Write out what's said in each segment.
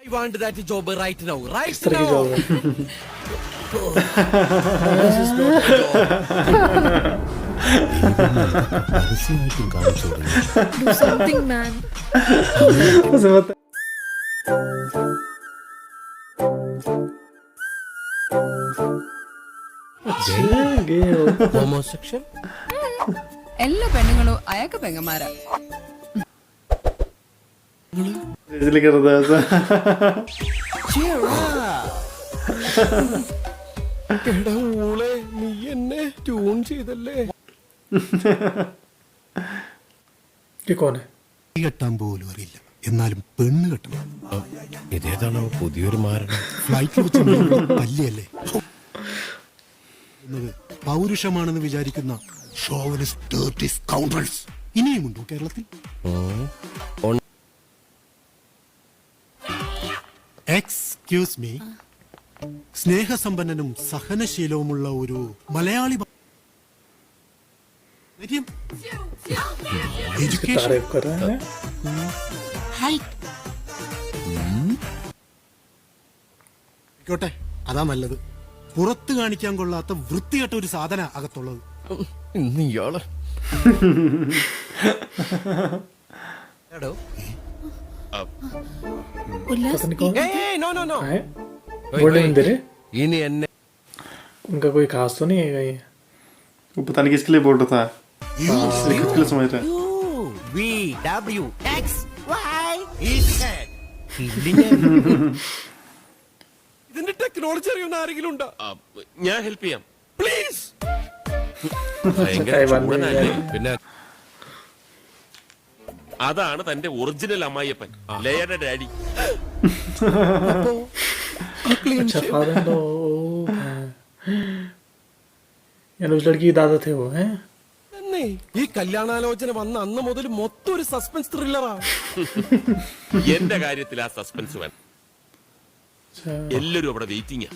I want that job right now. Right किस तरह की now. जॉब है? This is not a job. Do something, man. उसे बता गए हो Homosexual? എല്ലാ പെണ്ണുങ്ങളും അയാൾക്ക് പെങ്ങന്മാരാ. इसलिए कर रहा था Cheer up. എടാ ഊളെ, നീ എന്നെ ട്യൂൺ ചെയ്തല്ലേ. ये कौन है? കെട്ടാൻ പോലും അറിയില്ല, എന്നാലും പെണ്ണ് കെട്ടണം. ഇതേതാണോ പുതിയൊരു മാരണം? ഫ്ലൈറ്റിൽ വെച്ച് തല്ലിയല്ലേ എന്നത് പൗരുഷമാണെന്ന് വിചാരിക്കുന്ന ഇനിയുമുണ്ടോ കേരളത്തിൽ? എക്സ്ക്യൂസ് മീ, സ്നേഹസമ്പന്നനും സഹനശീലവുമുള്ള ഒരു മലയാളി എഡ്യൂക്കേഷൻ तारीफ कर रहा है ആയിക്കോട്ടെ, അതാ നല്ലത്. പുറത്ത് കാണിക്കാൻ കൊള്ളാത്ത വൃത്തികെട്ട ഒരു സാധന അകത്തുള്ളത്. ഇന്ന് ഇയാള് എടോ. उल्लास पता नहीं कौन ഏയ്, no, no, no. है बोल रहे हैं ഇനി എന്നെ उनका कोई खास तो नहीं है ये वो पता नहीं किसके लिए बोल रहा था, इसलिए खुद के लिए समझ रहा है। ഇതിന്റെ ടെക്നോളജി അറിയുന്ന ആരെങ്കിലും ഉണ്ടോ? ഞാൻ ഹെൽപ്പ് ചെയ്യാം, പ്ലീസ്. പിന്നെ അതാണ് തന്റെ ഒറിജിനൽ അമ്മായിയപ്പൻ, ലയയുടെ ഡാഡി. अच्छा फादर तो यानी उस लड़की की दादा थे वो हैं ഈ കല്യാണാലോചന വന്ന അന്ന് മുതൽ മൊത്തം ഒരു സസ്പെൻസ് ത്രില്ലറാ. എന്റെ കാര്യത്തിൽ ആ സസ്പെൻസ് വേണം. अच्छा എല്ലാരും അവിടെ വെയിറ്റിംഗ്.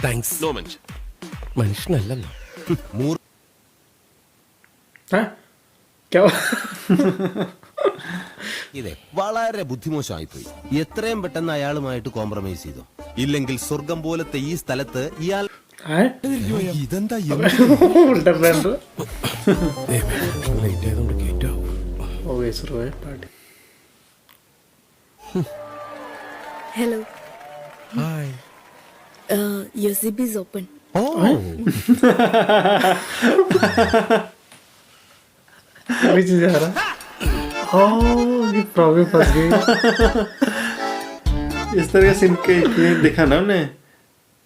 താങ്ക്സ്. നോ മനുഷ്യൻ, മനുഷ്യനല്ലെന്നോ. हैं क्या ഇതേ വളരെ ബുദ്ധിമോശമായിപ്പോയി. എത്രയും പെട്ടെന്ന് അയാളുമായിട്ട് കോംപ്രമൈസ് ചെയ്തു, ഇല്ലെങ്കിൽ സ്വർഗം പോലത്തെ ഈ സ്ഥലത്ത് ഇയാൾ हैं ഇതെന്താ उल्टा पहन रहा ലേറ്റ് ആയതുകൊണ്ട് കേട്ടോ. हो गई शुरू है party Hello. Hi. Your zip is open. अभी चीज आ रहा ये प्रॉब्लम फंस गई इस तरह का सीन के ये देखा ना हमने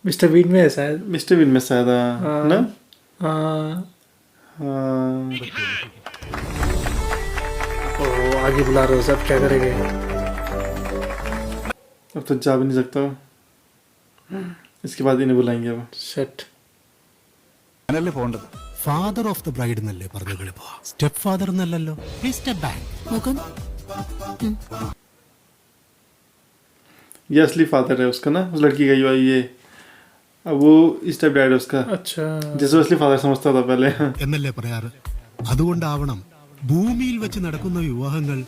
मिस्टर बीन में है शायद मिस्टर बिन में शायद, ना हाँ हाँ। ओ आगे बुला रहे हो सब, क्या करेंगे? अब तो जा भी नहीं सकता, इसके बाद इन्हें बुलाएंगे अब। Set father of the bride എന്നല്ലേ പറഞ്ഞത്? സ്റ്റെപ്പ് ഫാദർ എന്നല്ലല്ലോ. Step back. Mukunद. ये असली फादर है उसका ना, उस लड़की का ये अब वो स्टेप डैड है उसका, अच्छा जैसे वो असली फादर समझता था पहले। എന്നല്ലേ പറയാറ്? അതുകൊണ്ടാവണം ഭൂമിയിൽ വെച്ച് നടക്കുന്ന വിവാഹങ്ങൾ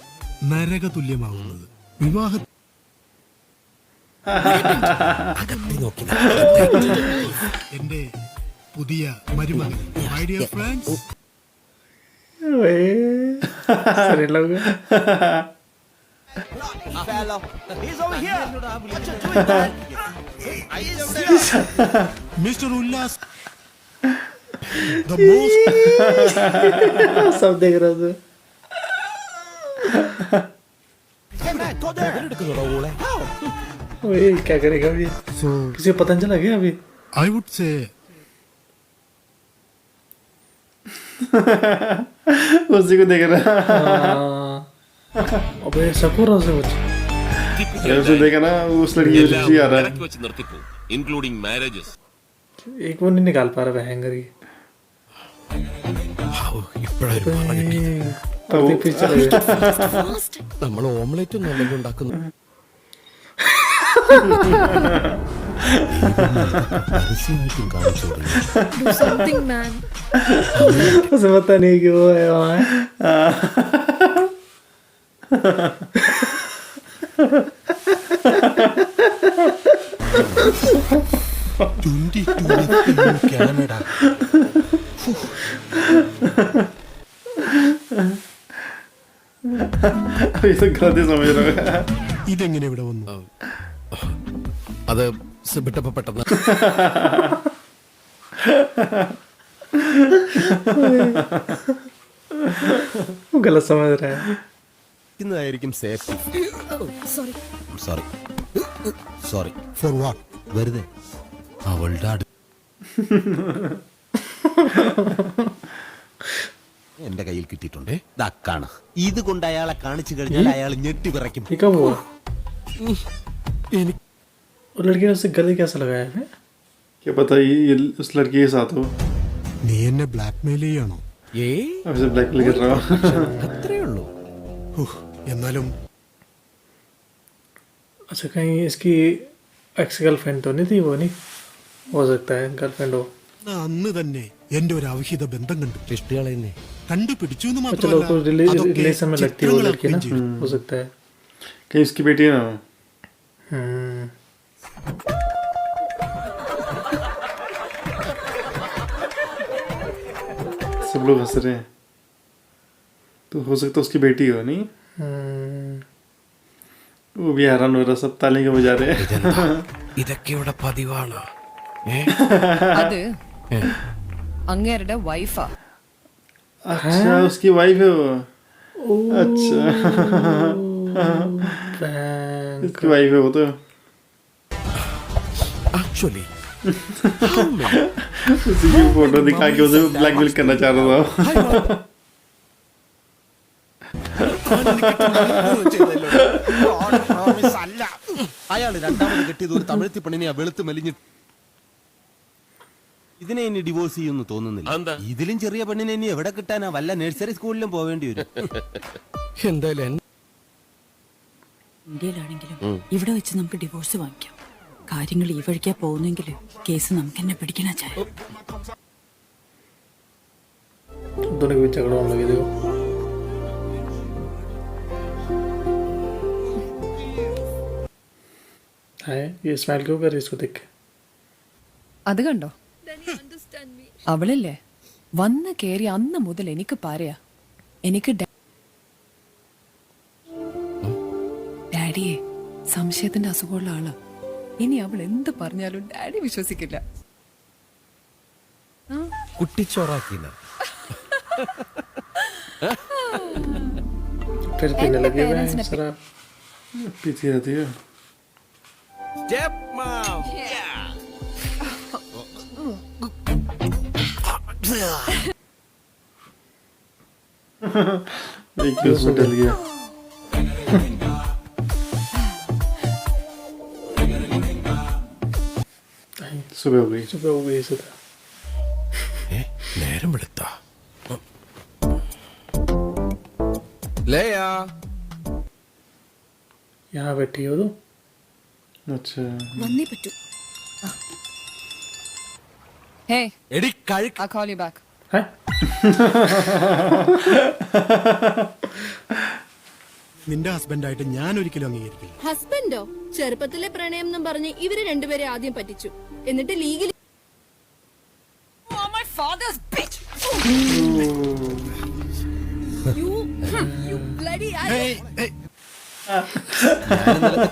നരക തുല്യമാവുന്നത്. വിവാഹ എന്റെ പുതിയ മരുമകൻ, മൈ ഡിയർ ഫ്രണ്ട്സ്, सर लोग മിസ്റ്റർ ഉല്ലാസ്, the most सब देख रहे थे ओए क्या करेगा अभी? so किसी को पता नहीं चला क्या अभी? I would say उसी को देख रहा है। अबे सको रहा से कुछ उसे देखा ना, उस लड़की की खुशी आ रहा है। വെച്ച് നിർത്തിപ്പോ, ഇൻക്ലൂഡിംഗ് മാരേജസ്. एक वो नहीं निकाल पा रहा हैंगर की पर्दे पे चले गए നമ്മൾ ഓംലെറ്റ് ഒന്നും അല്ലെങ്കിൽ ഉണ്ടാക്കുന്നു. Do something, man. उसे पता नहीं कि वो है वहाँ കാനഡ. अभी तो गलती समझ रहा है. ഇതെങ്ങനെ ഇവിടെ വന്നു? അത് വിട്ടപ്പോ പെട്ടെന്ന് वो गलत समझ रहा है. ഇന്നതായിരിക്കും safety. Sorry. Sorry sorry. For what? വെറുതെ അവളുടെ എന്റെ കയ്യിൽ കിട്ടിയിട്ടുണ്ട്. ദക്കാണ്. ഇത് കൊണ്ട് അയാളെ കാണിച്ചു കഴിഞ്ഞാൽ അയാൾ ഞെട്ടി വിറയ്ക്കും. ये कब हुआ? और लड़की ने उससे गले कैसा लगाया है? क्या पता ये उस लड़की के साथ हो. നീ എന്നെ ബ്ലാക്ക്മെയിൽ ചെയ്യാണോ? अब से ब्लैकमेल कर रहा हूँ. അത്രേ ഉള്ളൂ. എന്നാലും अच्छा कहीं इसकी एक्स गर्लफ्रेंड तो नहीं थी? वो नहीं हो सकता है गर्लफ्रेंड हो. അന്ന് തന്നെ എന്റെ ഒരു അവിഹിത ബന്ധം കണ്ടു. ഇഷ്ടകളെന്നെ കണ്ടുപിടിച്ചു എന്ന് अच्छा लोग को മാത്രമല്ല അതൊക്കെ रिलेशन में लगती है वो लड़की ना. ചിത്രങ്ങളാക്കുകയും ചെയ്തു. हो सकता है. कहीं उसकी बेटी है ना. सब लोग हंस रहे हैं. तो हो सकता है उसकी बेटी हो नहीं. वो भी हैरान हो रहा, सब ताली के बजा रहे हैं. ഇതൊക്കെ ഇവിടെ പതിവാണ്. അത് അങ്ങേരുടെ വൈഫാ. अच्छा उसकी वाइफ है वो. अच्छा उसकी वाइफ है वो तो. ആക്ച്വലി उसी की फोटो दिखा के उसे ब्लैकमेल करना चाह रहा था. അയാൾ രണ്ടാമത് കെട്ടിയത് ഒരു തമിഴത്തി പെണ്ണിനെ വെളുത്ത് മെലിഞ്ഞ്. ഇതിനെ ഇനി ഡിവോഴ്സ് ചെയ്യുമെന്ന് തോന്നുന്നില്ല. എന്താ? ഇതിലും ചെറിയ പെണ്ണിനെ ഇനി എവിടെ കിട്ടാനാ? വല്ല നഴ്സറി സ്കൂളിലും പോവേണ്ടി വരും. എന്തായാലും ഇന്ത്യയിലാണെങ്കിലും ഇവിടെ വെച്ച് നമുക്ക് ഡിവോഴ്സ് വാങ്ങിക്കാം. കാര്യങ്ങൾ ഈ വഴിക്കാ പോകുന്നെങ്കിൽ കേസ് നമുക്ക് തന്നെ പിടിക്കണ ചായ. दोनों के बीच झगड़ा होने लगे. देखो है ये स्माइल क्यों कर रही है इसको देख के? അത് കണ്ടോ? Then you understand me. അവളല്ലേ വന്ന് കേറി അന്ന് മുതൽ എനിക്ക് പറയാ. എനിക്ക് ഡാഡിയെ സംശയത്തിന്റെ അസുഖമുള്ള ആളാ. ഇനി അവൾ എന്ത് പറഞ്ഞാലും ഡാഡി വിശ്വസിക്കില്ല. കുട്ടിച്ചോറാക്കിന. फिर पीने लगे हुए parents हैं ने शराब. पीती रहती है. Step mom. देखिए उसमें डल गया. सुबह हो गई. सुबह हो गई सुबह. നേരം എടുത്ത ലേയാ यहाँ बैठी हो तो अच्छा വന്നേ പറ്റൂ. ഹേ എടി കഴുക്ക്. I call you back. है. നിന്റെ ഹസ്ബൻഡായിട്ട് ഞാൻ ഒരിക്കലും അംഗീകരിക്കില്ല. ഹസ്ബൻഡോ? ചെറുപ്പത്തിലെ പ്രണയം എന്നും പറഞ്ഞ് ഇവര് രണ്ടുപേരെ ആദ്യം പറ്റിച്ചു. എന്നിട്ട് ലീഗലി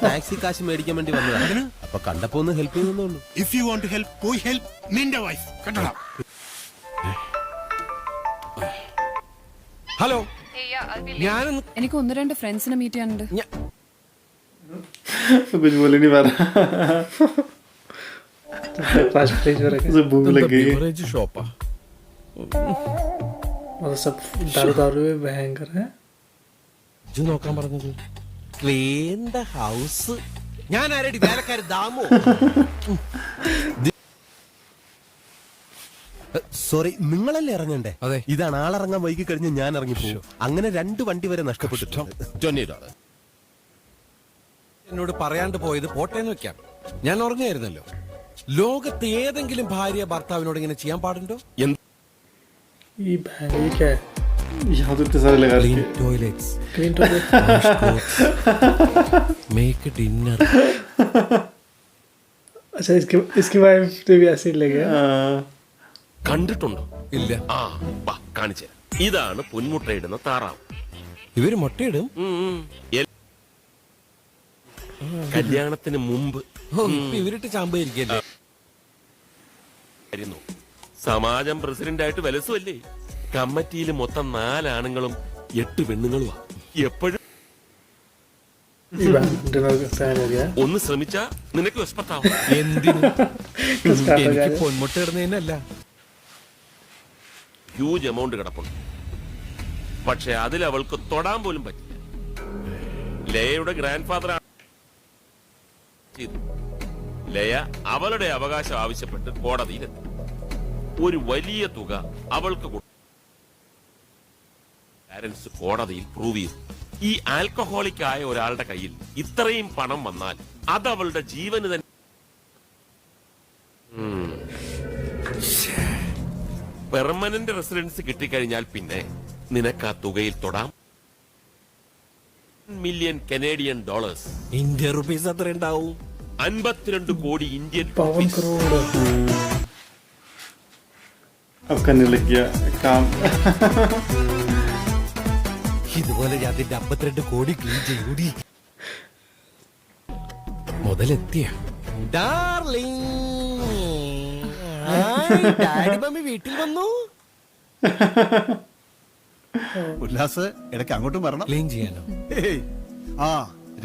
ടാക്സി കാശ് മേടിക്കാൻ വേണ്ടി വന്നതാണ്. അപ്പൊ കണ്ടപ്പോ ഒന്ന് ഹെൽപ്പ് ചെയ്യുന്നുള്ളൂ. If you want to help പോയി ഹെൽപ്പ് നിന്റെ വൈഫ്. കേട്ടോ? ഹലോ ഞാനൊന്ന് എനിക്ക് ഒന്ന് രണ്ട് ഫ്രണ്ട്സിനെ മീറ്റ് ചെയ്യാനുണ്ട്. कुछ बोले नहीं पा रहा. फ्लैश फ्रिज में रखे. उसे भूख लग गई. ബിവറേജ് ഷോപ്പാ. मतलब सब दारू दारू में भयंकर है. ഇത് നോക്കാൻ പറഞ്ഞത് ക്ലീൻ ദ ഹൗസ്. ഞാൻ ആരടി വേലക്കാരി ദാമോ? സോറി, നിങ്ങളല്ലേ ഇറങ്ങണ്ടേ? അതെ. ഇതാണ് ആളിറങ്ങാൻ വൈകി കഴിഞ്ഞ് ഞാൻ ഇറങ്ങിപ്പോകും. അങ്ങനെ 2 വണ്ടി വരെ നഷ്ടപ്പെട്ടിട്ടുണ്ട്. $20. എന്നോട് പറയാണ്ട് പോയത് പോട്ടേന്ന് വെക്കാം. ഞാൻ ഉറങ്ങായിരുന്നല്ലോ. ലോകത്ത് ഏതെങ്കിലും ഭാര്യ ഭർത്താവിനോട് ഇങ്ങനെ ചെയ്യാൻ പാടുണ്ടോ? ये बहन ये क्या है? यहाँ तो इतने सारे लगा ക്ലീൻ रखे toilets, clean toilet make dinner. अच्छा इसकी वाइफ ने भी ऐसे ही लगे കണ്ടിട്ടുണ്ടോ? ഇല്ല. ആ വാ കാണിച്ചേ. ഇതാണ് പൊന്മുട്ടയിടുന്ന താറാവ്. ഇവര് മുട്ടയിടും. കല്യാണത്തിന് മുമ്പ് ഇവരിട്ട് ചാമ്പായിരിക്കല്ലേ. സമാജം പ്രസിഡന്റ് ആയിട്ട് വലസുമല്ലേ. കമ്മിറ്റിയിൽ മൊത്തം 4 ആണുങ്ങളും 8 പെണ്ണുങ്ങളുമാ. എപ്പോഴും डिनर का टाइम हो गया ഒന്ന് ശ്രമിച്ചാ നിനക്ക് വിസ്പത്താവും. എന്തിനു? എനിക്ക് പൊന്മുട്ട ഇടുന്നതിനല്ല. ഹ്യൂജ് എമൗണ്ട് കിടപ്പുണ്ട്. പക്ഷെ അതിൽ അവൾക്ക് തൊടാൻ പോലും പറ്റില്ല. ലയയുടെ ഗ്രാൻഡ് ഫാദർ ലയ അവളുടെ അവകാശം ആവശ്യപ്പെട്ട് കോടതിയിലെത്തി. ഒരു വലിയ തുക അവൾക്ക് പാരന്റ്സ് കോടതിയിൽ പ്രൂവ് ചെയ്തു. ഈ ആൽക്കഹോളിക് ആയ ഒരാളുടെ കയ്യിൽ ഇത്രയും പണം വന്നാൽ അത് അവളുടെ ജീവന് തന്നെ. പെർമനന്റ് റെസിഡൻസ് കിട്ടിക്കഴിഞ്ഞാൽ പിന്നെ നിനക്ക് ആ തുകയിൽ തൊടാം. $1 million Canadian dollars. Indian rupees എത്ര ഉണ്ടാവും? 52 കോടി ഇന്ത്യൻ पावन റുപ്പീസ്. करोड़ अब करने लग गया काम ഇതുപോലെ ഞാൻ 52 കോടി ക്ലീൻ ചെയ്യൂടി. മുതലെത്തിയ ഡാഡി മമ്മി വീട്ടിൽ വന്നു. ഉല്ലാസ് ഇടയ്ക്ക് അങ്ങോട്ടും വരണം. ക്ലീൻ ചെയ്യാനോ? ഏയ്, ആ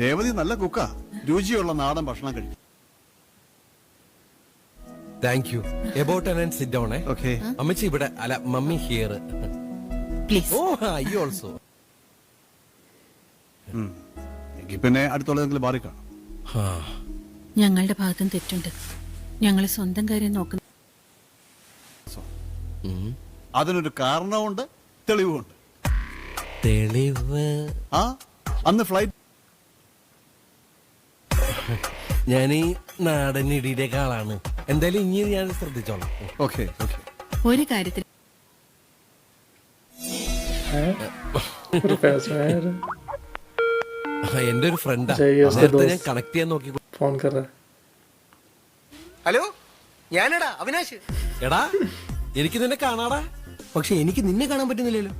രേവതി നല്ല കുക്കാ, രുചിയുള്ള നാടൻ ഭക്ഷണം കഴിക്കും. Thank you. About and sit down. Okay. അമ്മച്ചി ഇവിടെ അല്ല, mummy here. Please oh I also. എങ്കിൽ പിന്നെ അടുത്തുള്ളതെങ്കിലും ബാറി കാണും. ഞങ്ങളുടെ ഭാഗത്തും തെറ്റുണ്ട്. ഞങ്ങൾ സ്വന്തം കാര്യം നോക്കുന്നു. അതിനൊരു കാരണമുണ്ട്, തെളിവുമുണ്ട്. തെളിവ്? ആ അന്ന് ഫ്ലൈറ്റ് ഞാൻ ഈ നാടൻ ഇടിയുടെ ആളാണ്. എന്തായാലും ഇനി ഞാൻ ശ്രദ്ധിച്ചോളാം. Okay okay. ഒരു കാര്യത്തിൽ रुपए उसमें है എന്റെ ഒരു ഫ്രണ്ടാ. चाहिए उसका നേരത്തെ ഞാൻ दोस्त കണക്ട് ചെയ്യാൻ നോക്കി. फोन कर रहा है ഹലോ, ഞാനടാ അവിനാശ്. എടാ എനിക്ക് നിന്നെ കാണാടാ. പക്ഷെ എനിക്ക് നിന്നെ കാണാൻ പറ്റുന്നില്ലല്ലോ.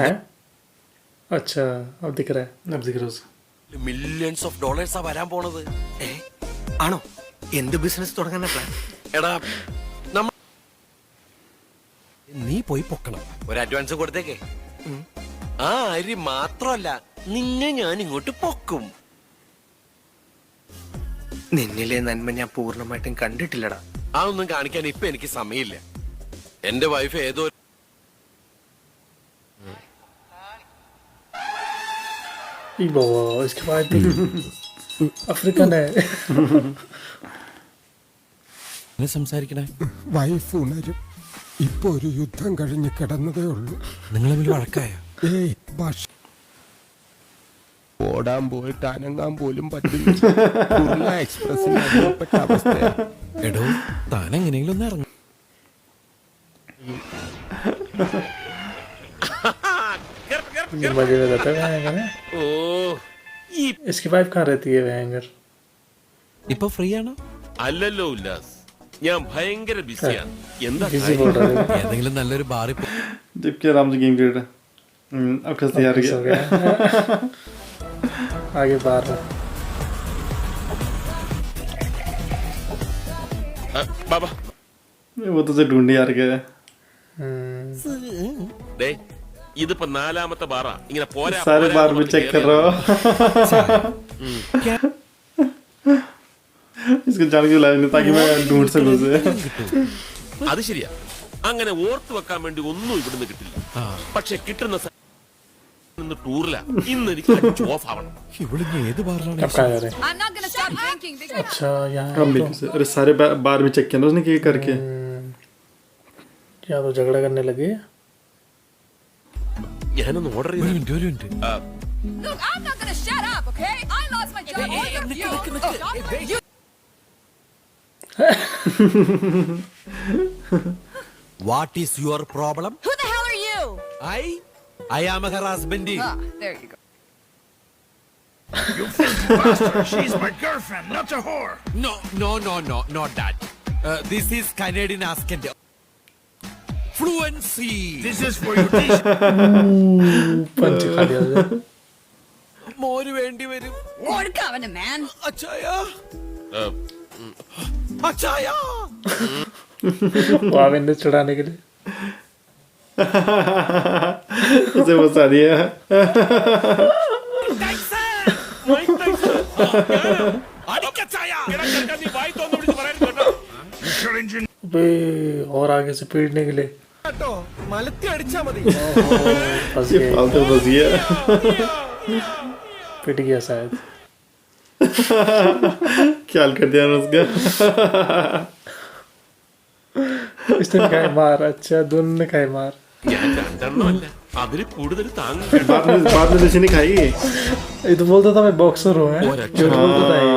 हैं अच्छा अब दिख रहा है अब दिख रहा है മില്യൺസ് ഓഫ് ഡോളേഴ്സാ വരാൻ പോണത്. ആണോ? എന്ത് ബിസിനസ് തുടങ്ങാനാ പ്ലാൻ? എടാ നമ്മ നീ പോയി പൊക്കണം. ഒരു അഡ്വാൻസ് കൊടുത്തേക്കേ. ആ അരി മാത്രമല്ല, നിന്നെ ഞാൻ ഇങ്ങോട്ട് പൊക്കും. നിന്നിലെ നന്മ ഞാൻ പൂർണ്ണമായിട്ടും കണ്ടിട്ടില്ലടാ. അതൊന്നും കാണിക്കാൻ ഇപ്പൊ എനിക്ക് സമയമില്ല. എന്റെ വൈഫ് ഏതോ ई बाबा इसके बाद भी अफ्रीकन है സംസാരിക്കണേ. വൈഫ് ഉണരും. ഇപ്പൊ ഒരു യുദ്ധം കഴിഞ്ഞ് കിടന്നതേ ഉള്ളൂ. നിങ്ങൾ തമ്മിൽ വഴക്കായ? ഏയ് ഭാഷ ഓടാൻ പോയിട്ട് അനങ്ങാൻ പോലും പറ്റില്ല. എക്സ്പ്രസിന് അനുഭവപ്പെട്ട അവസ്ഥ. എടോ താൻ എങ്ങനെയെങ്കിലും ഒന്ന് ഇറങ്ങും. मजे में रहता है वैंगर है ഓ इसकी वाइफ कहाँ रहती है वैंगर ഇപ്പൊ ഫ്രീ ആണോ? അല്ലല്ലോ ഉല്ലാസ്, ഞാൻ ഭയങ്കര ബിസിയാണ്. എന്താ बिजी बोल रहा है ഏതെങ്കിലും നല്ലൊരു ബാറിൽ जबकि आराम से गेम खेल रहा है अब कैसे तैयार Miss हो गया गया आगे बाहर में ബാബാ. वो तो से ढूंढ यार गया ദേ ഇതിപ്പോ 4ാമത്തെ ബാറാ. ഇങ്ങനെ പോരാ सारे പോരാ बार में എന്ന് चेक कर പറഞ്ഞ് रहा हो इसको जान के लाया नहीं ताकि मैं ढूंढ सकूं उसे കിട്ടും. അത് ശരിയാ. അങ്ങനെ ഓർത്തു വെക്കാൻ വേണ്ടി ഒന്നും ഇവിടുന്ന് കിട്ടില്ല. പക്ഷെ കിട്ടുന്ന ടൂറില ഇന്ന് എനിക്ക് ഓഫ് ആവണം. ഇവിടുന്ന് ഏത് ബാറിലാണ്? अब कहाँ जा रहे हैं अच्छा यहाँ हम भी अरे सारे बार में चेक किया ना उसने क्या करके या तो झगड़ा करने लगे ഞാനൊന്ന് ഓർഡർ ചെയ്തു. What is your problem? I I am her husband. There you go. She's my girlfriend, not a whore. No, not that. This is Canadian accent. Fluency. This is for you. पंच खा लिया था। മോര് വേണ്ടി വരും. കൊടുക്കാവന് man. അച്ചായ. അച്ചായ. वावेंद्र चढ़ाने के लिए उसे बसा दिया। बे और आगे से पीटने के लिए മലത്തി അടിച്ചാ മതി. फंस गए, फालतू फंस गया। पिट गया शायद। ख्याल कर दिया ना उसका। इसने खाए मार, अच्छा दोनों ने खाए मार। ഞാൻ രണ്ടെണ്ണമല്ല അതിൽ കൂടുതൽ താങ്ങും. बाद में किसी ने खाई। ये तो बोलता था मैं बॉक्सर हूँ हैं? ഒരൊറ്റ जो बोलता था ये।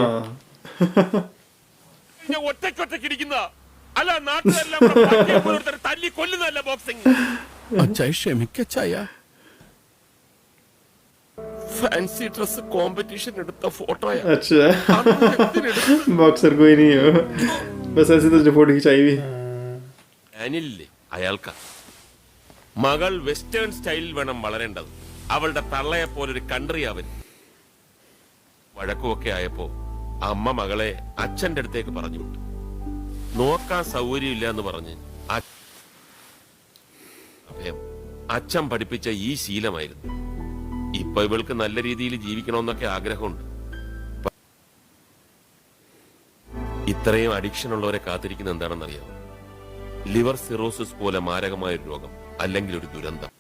ഞാൻ ഒറ്റയ്ക്കൊറ്റയ്ക്ക് ഇരിക്കുന്ന അല്ല നാട്ടിലെല്ലാം കൂടെ പട്ടിയെ പോലെ ഒരുത്തനെ തല്ലി കൊല്ലുന്നതല്ല ബോക്സിംഗ്. അച്ചായ ക്ഷമിക്കച്ചായ. ഫാൻസി ഡ്രസ് കോമ്പറ്റീഷൻ എടുത്ത ഫോട്ടോയാ. अच्छा बॉक्सर कोई नहीं हो, बस ऐसे तो फोटो खिंचाई हुई। അനില്ലേ അയാൾക്കാ മകൾ വെസ്റ്റേൺ സ്റ്റൈലിൽ വേണം വളരേണ്ടത്. അവളുടെ തള്ളയെ പോലൊരു കൺട്രി അവൻ. വഴക്കുമൊക്കെ ആയപ്പോ അമ്മ മകളെ അച്ഛന്റെ അടുത്തേക്ക് പറഞ്ഞു വിട്ടു. നോക്കാൻ സൗകര്യമില്ല എന്ന് പറഞ്ഞ് അഭയം അച്ഛൻ പഠിപ്പിച്ച ഈ ശീലമായിരുന്നു. ഇപ്പൊ ഇവൾക്ക് നല്ല രീതിയിൽ ജീവിക്കണമെന്നൊക്കെ ആഗ്രഹമുണ്ട്. ഇത്രയും അഡിക്ഷൻ ഉള്ളവരെ കാത്തിരിക്കുന്ന എന്താണെന്നറിയാമോ? ലിവർ സിറോസിസ് പോലെ മാരകമായ ഒരു രോഗം, അല്ലെങ്കിൽ ഒരു ദുരന്തം.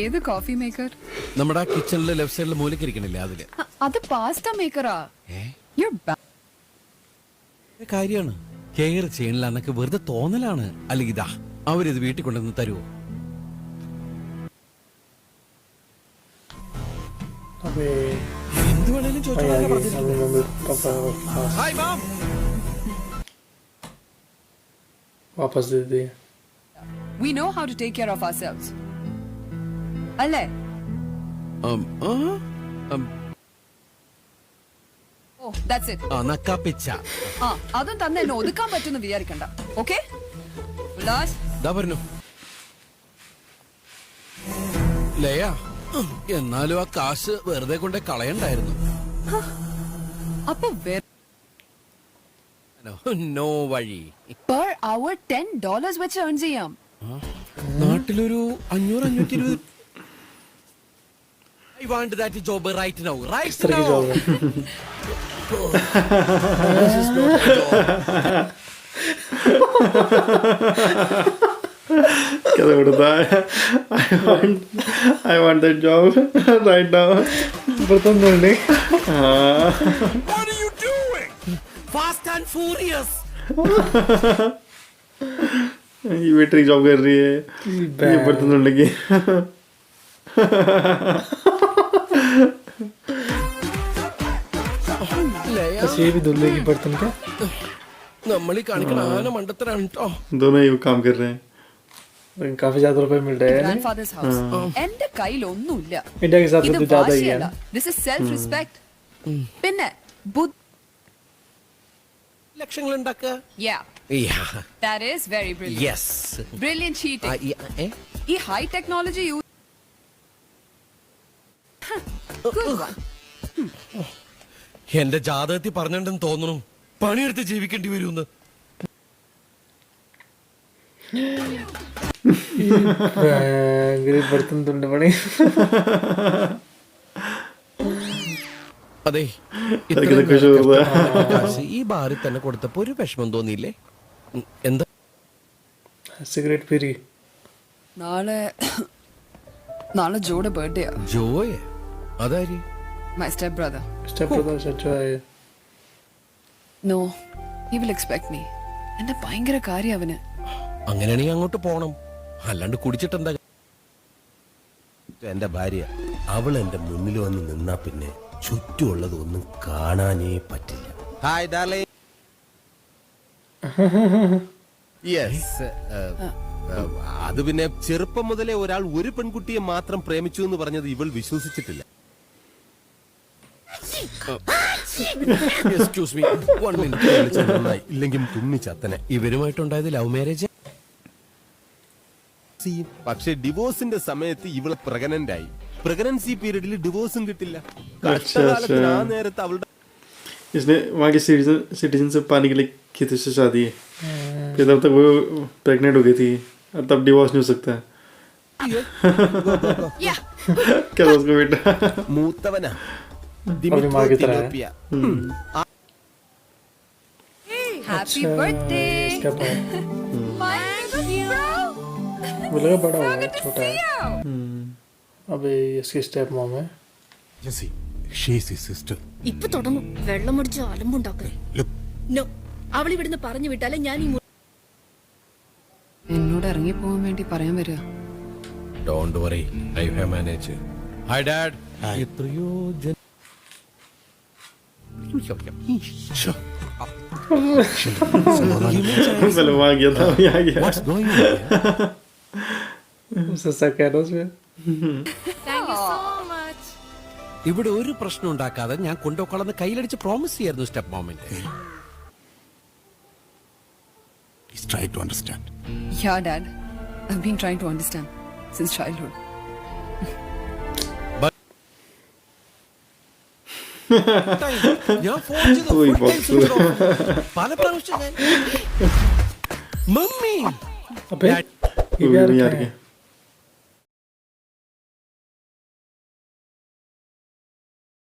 ഏത് കോഫി മേക്കർ? നമ്മുടെ കിച്ചണിലെ ലെഫ്റ്റ് സൈഡിലെ മൂലക്ക് ഇരിക്കണില്ലേ അതില്. അത് പാസ്ത മേക്കറാ. കാര്യമാണ്. കെയർ ചെയ്യണില്ല എന്നൊക്കെ വെറുതെ തോന്നലാണ്. അല്ലെങ്കിൽ ഇതാ അവരിത് വീട്ടിൽ കൊണ്ടുവന്ന് തരുമോ? अबे എന്ത് വേണേലും भाई ചോദിച്ചോളാം आगे പറഞ്ഞിട്ടുണ്ട്. अभी मम्मी पापा ഹായ് മാം. वापस दे दिए। We know how to take care of ourselves. അല്ലേ? Oh, that's it. നക്കാപ്പിച്ച. അതും തന്നെ എന്നെ ഒതുക്കാൻ പറ്റുമെന്ന് വിചാരിക്കണ്ട. ഓക്കെ? ഉല്ലാസ്. ദാ പറഞ്ഞു. ലയ, എന്നാലും ആ കാശ് വെറുതെ കൊണ്ട് കളയണ്ടായിരുന്നു. അപ്പൊ നോ വഴി. per hour $10 വെച്ച് earn ചെയ്യാം. നാട്ടിലൊരു 500-520. I want that job right now. Right इस तरह की now. जॉब है। This is not my job. क्या उड़ता है? I want that job right now. बर्तन धोने। हाँ। What are you doing? Fast and furious. ये वेटरिंग जॉब कर रही है, ये बर्तन धोने लगी। बस ये भी धुल लेगी बर्तन क्या? നമ്മൾ ഈ കാണിക്കണ ആന മണ്ടത്തരാണ് കേട്ടോ. दोनों ही काम कर रहे हैं। काफी ज्यादा रुपए मिल रहे हैं। grandfather's house. എന്റെ കയ്യിൽ ഒന്നുമില്ല. इंडिया के साथ ഇത് तो ज्यादा ही है വാശിയല്ല. This is self respect. പിന്നെ ലക്ഷങ്ങൾ ഉണ്ടാക്കുക. yeah, that is very brilliant. Yes. Brilliant cheating. ഈ high technology use. Good one. എന്റെ ജാതകത്തിൽ പറഞ്ഞിട്ടുണ്ടെന്ന് തോന്നുന്നു പണിയെടുത്ത് ജീവിക്കേണ്ടി വരുമെന്ന്. बर्तन धुलने पड़े। അതെ, ഇത്രയും കാശ് ഈ ബാറിൽ തന്നെ കൊടുത്തപ്പോ ഒരു വിഷമം തോന്നിയില്ലേ? എന്താ सिगरेट फ्री। നാളെ ജോയുടെ ബർത്ത്ഡേ ആ. ജോയ്? അതാരി? My step brother. Step brother अच्छा है। No, he will expect me. എന്റെ ഭയങ്കര കാര്യം അവന്. അങ്ങനെയാണെങ്കിൽ അങ്ങോട്ട് പോണം, അല്ലാണ്ട് കുടിച്ചിട്ട് എന്താ? എന്റെ ഭാര്യ അവൾ എന്റെ മുന്നിൽ വന്ന് നിന്നാ പിന്നെ ചുറ്റുമുള്ളതൊന്നും കാണാനേ പറ്റില്ല. Hi darling. യെസ്, അത് പിന്നെ ചെറുപ്പം മുതലേ ഒരാൾ ഒരു പെൺകുട്ടിയെ മാത്രം പ്രേമിച്ചു എന്ന് പറഞ്ഞത് ഇവൾ വിശ്വസിച്ചിട്ടില്ല. Excuse me, 1 minute. ഇല്ലെങ്കിൽ തുമ്മി ചത്തനെ. ഇവരുമായിട്ടുണ്ടായത് ലവ് മാരേജ്. പക്ഷെ ഡിവോഴ്സിന്റെ സമയത്ത് ഇവള് പ്രഗ്നന്റ് ആയി. പ്രഗ്നൻസി പീരീഡിൽ ഡിവോഴ്സും കിട്ടില്ല. കഷ്ടകാലത്തിന് ആ നേരത്ത് അവളുടെ इसने वहाँ के सिटीजन से पाने के लिए की थी शादी है, फिर तब तक वो प्रेग्नेंट हो गई थी, और तब डिवोर्स नहीं हो सकता है. क्या था उसका बेटा? മൂത്തവനാ अपनी माँ की तरह है. हैप्पी बर्थडे इसका तो वो लगा बड़ा हुआ है, छोटा है. अबे इसकी स्टेप मॉम है. Jessie, she is his sister. ഇപ്പൊ തുടങ്ങും വെള്ളം മുടിച്ച് അലമ്പുണ്ടാക്കേ. നോ, അവൾ ഇവിടുന്ന് പറഞ്ഞു വിട്ടാലേ ഞാൻ ഈ എന്നോട് ഇറങ്ങി പോകാൻ വേണ്ടി പറയാൻ വരിക. Don't worry, I have manage. Hi dad. എത്രയോ पहले वहाँ गया था, अभी आ गया. What's going on here? उससे सैकेडोस में. ഇവിടെ ഒരു പ്രശ്നം ഉണ്ടാക്കാതെ ഞാൻ കൊണ്ടുപോക്കളന്ന് കയ്യിലടിച്ച് പ്രോമിസ് ചെയ്യായിരുന്നു step മോമിന്റെ. He's trying to understand. Yeah, Dad. I've been trying to understand since childhood. ഞാൻ ഫോൺ ചെയ്ത് ഓയ് full time box. switch off. പല പ്രാവശ്യം ഞാൻ മമ്മി अबे ये क्या नहीं आ रखा रही है? है.